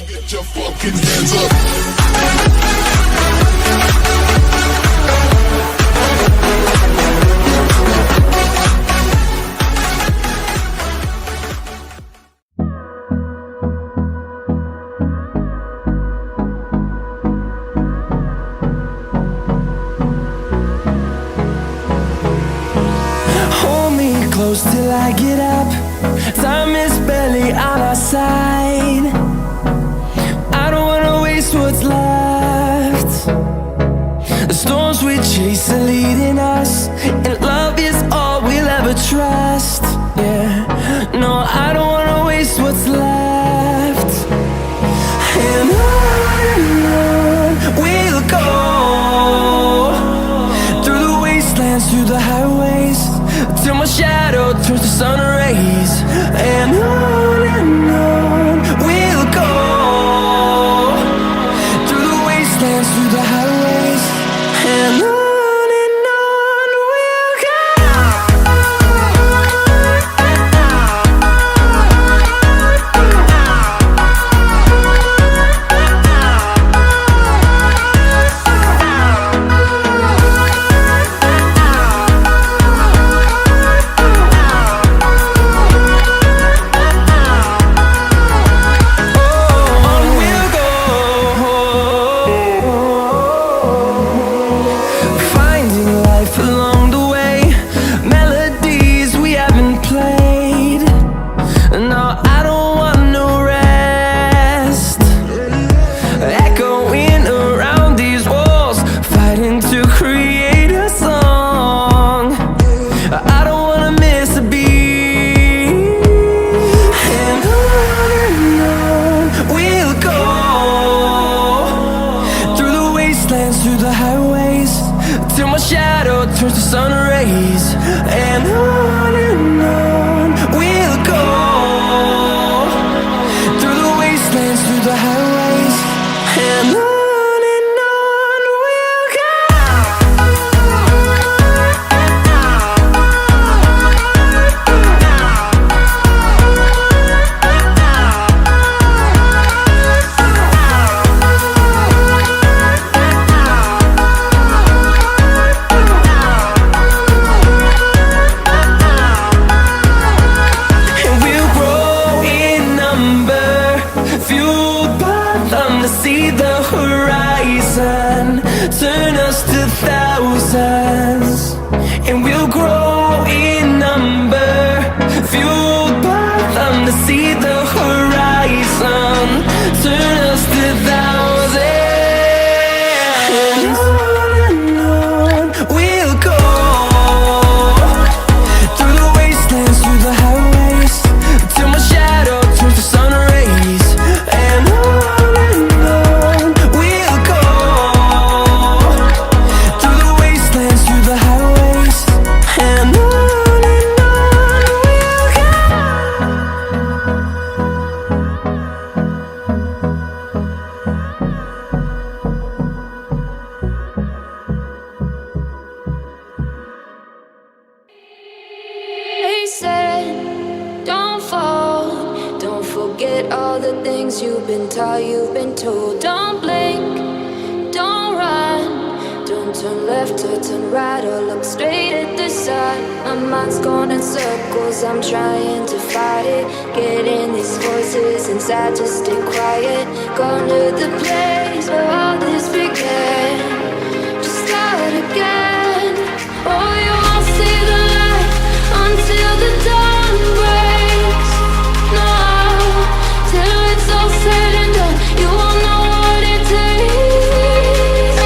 Get your fucking hands up. Hold me close till I get up. Time is barely on our side. I don't wanna waste what's left. The storms we chase are leading us, and love is all we'll ever trust. Yeah, no, I don't wanna waste what's left. And on we'll go, through the wastelands, through the highways, till my shadow turns to sun rays. And on we'll go, through the wastelands, through the highways, and on we'll go. Through the highways, till my shadow turns to sun rays. And on we'll go, through the wastelands, through the highways, and on we'll go. See the horizon turn us to thousands, and we'll grow in number, fueled by them to see the horizon turn us to thousands. And on we'll go, through the wastelands, through the highways, till my shadow turns to sun rays. And forget all the things you've been taught, you've been told. Don't blink, don't run, don't turn left or turn right or look straight at the sun. My mind's going in circles, I'm trying to fight it. Getting these voices inside to stay quiet. Gone to the place where all this began. Just start again. Oh, you won't see the light until the dawn breaks. No, till it's all said and done, you won't know what it takes.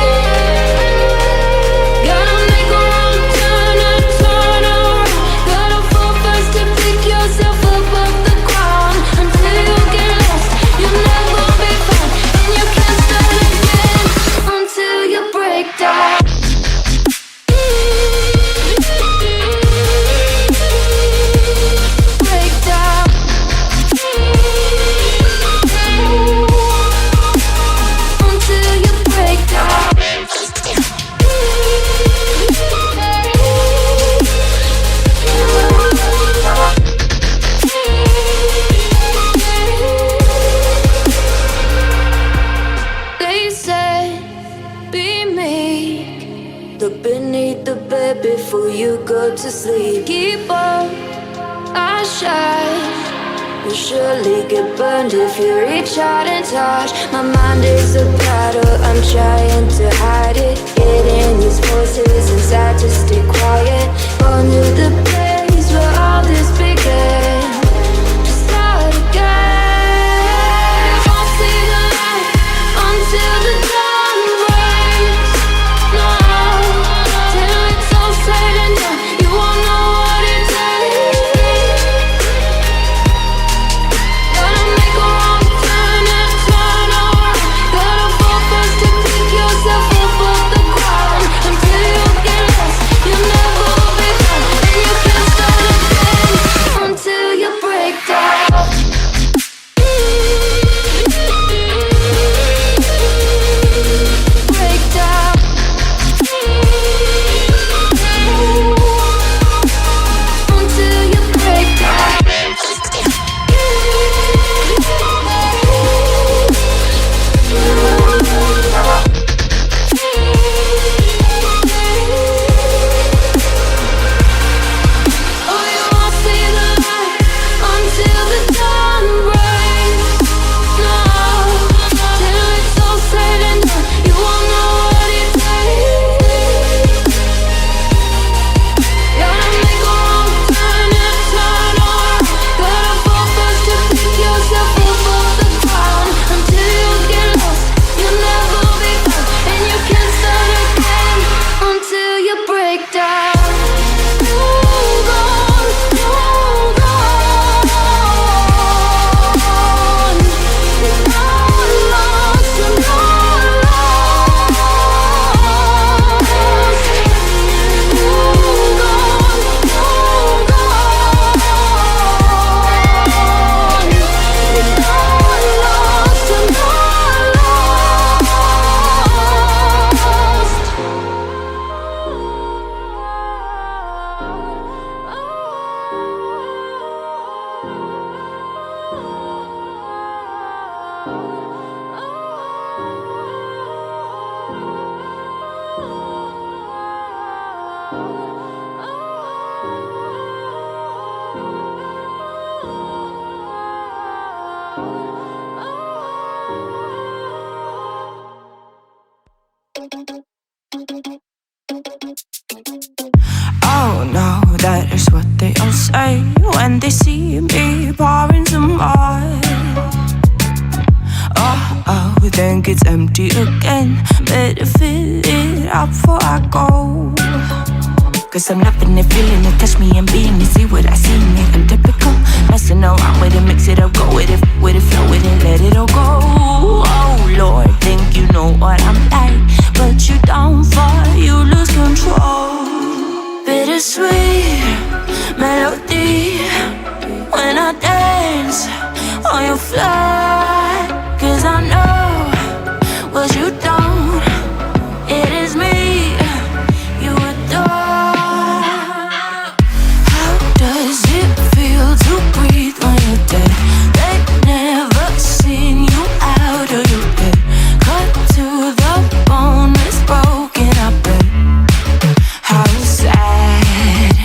Gotta make a wrong turn and turn around. Gotta fall fast to pick yourself up off the ground. Until you get lost, you'll never be found, and you can't start again until you break down. before you go to sleep. Keep on, I shine. You'll surely get burned if you reach out and touch. My mind is a battle, I'm trying to hide it. Getting these voices inside to stay quiet. On to the place where all this began. To start again. You won't see the light until the dawn breaks. No, till it's all said and done, you won't know what it takes. Gotta make a wrong turn and turn around. Gotta fall first to pick yourself up off the ground. Until you get lost, you'll never be found. And you can't start again until you break down. Break down. Until you break down. Oh, you won't see the light until the dawn breaks. No, till it's all said and done, you won't know what it takes. Gotta make a wrong turn and turn around. Gotta fall first to pick yourself up off the ground. Until you get lost, you'll never be found. And you can't start again until you break down. Hold on, hold on. You're not lost, you're not lost. Hold on, hold on. You're not lost, you're not Oh no, that is what they all say when they see me pouring some wine. Oh, think it's empty again. Better fill it up before I go. Cause I'm loving it, feeling it, touch me and being it. See what I see in it, I'm typical. Messing around with it, mix it up, go with it, flow with it, let it all go. Oh Lord, think you know what I'm like, but you don't fall, you lose control. Bittersweet melody when I dance on your fly. Cause I know what you don't, it is me you adore. How does it feel to breathe when you're dead? They've never seen you out of your bed. Cut to the bone, it's broken, I bet. How sad.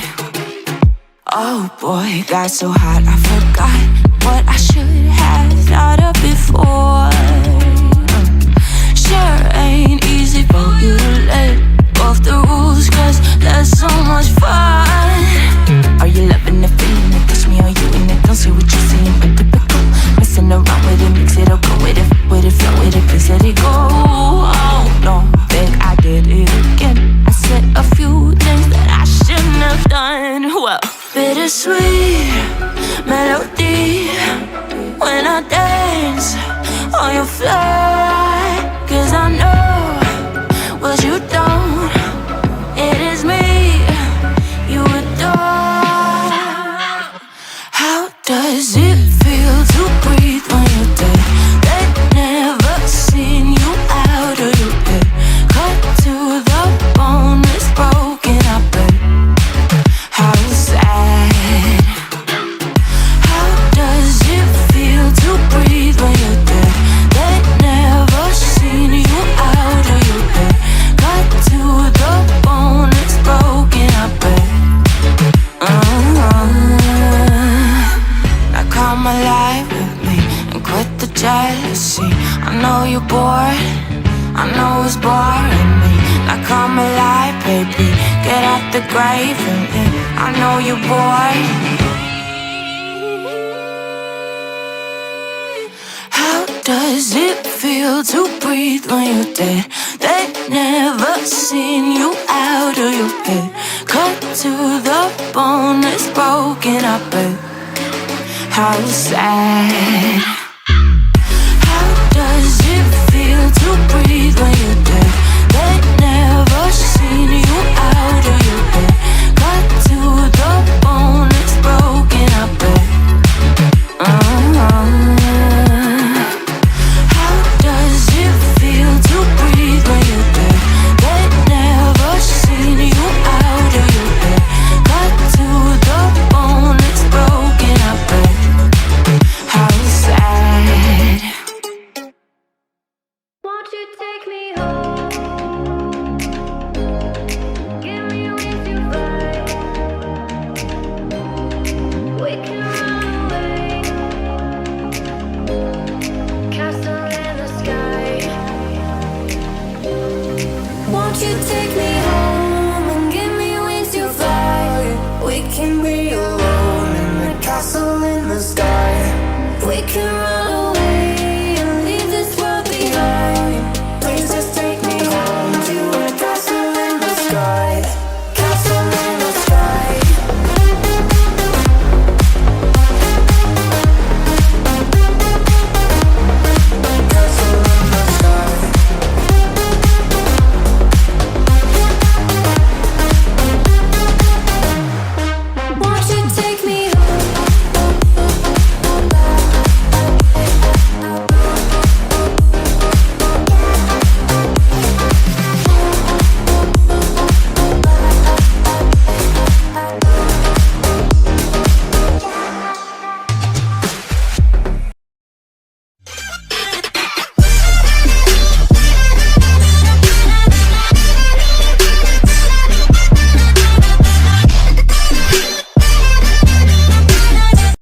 Oh boy, got so hot I forgot what I should have thought of before. Sure ain't easy for you to let go of the rules, cause there's so much fun. Are you loving it, feeling it, touch me, are you in it? Don't say what you're saying, but typical. Messing around with it, mix it up, go with it, flow with it, please let it go. Oh no, think I did it again. I said a few things that I shouldn't have done. Well, bittersweet melody when I dance on your fly. Cause I know what you don't, it is me you adore. How does it feel to breathe when you're dead? They've never seen you out of your bed. Cut to the bone, it's broken, I bet. How sad. How does it feel to breathe when you're dead? They never jealousy. I know you're bored, I know it's boring me. Like I'm alive, baby, get out the grave and yeah, I know you're bored. How does it feel to breathe when you're dead? They never seen you out of your head. Cut to the bone, it's broken up, but how sad.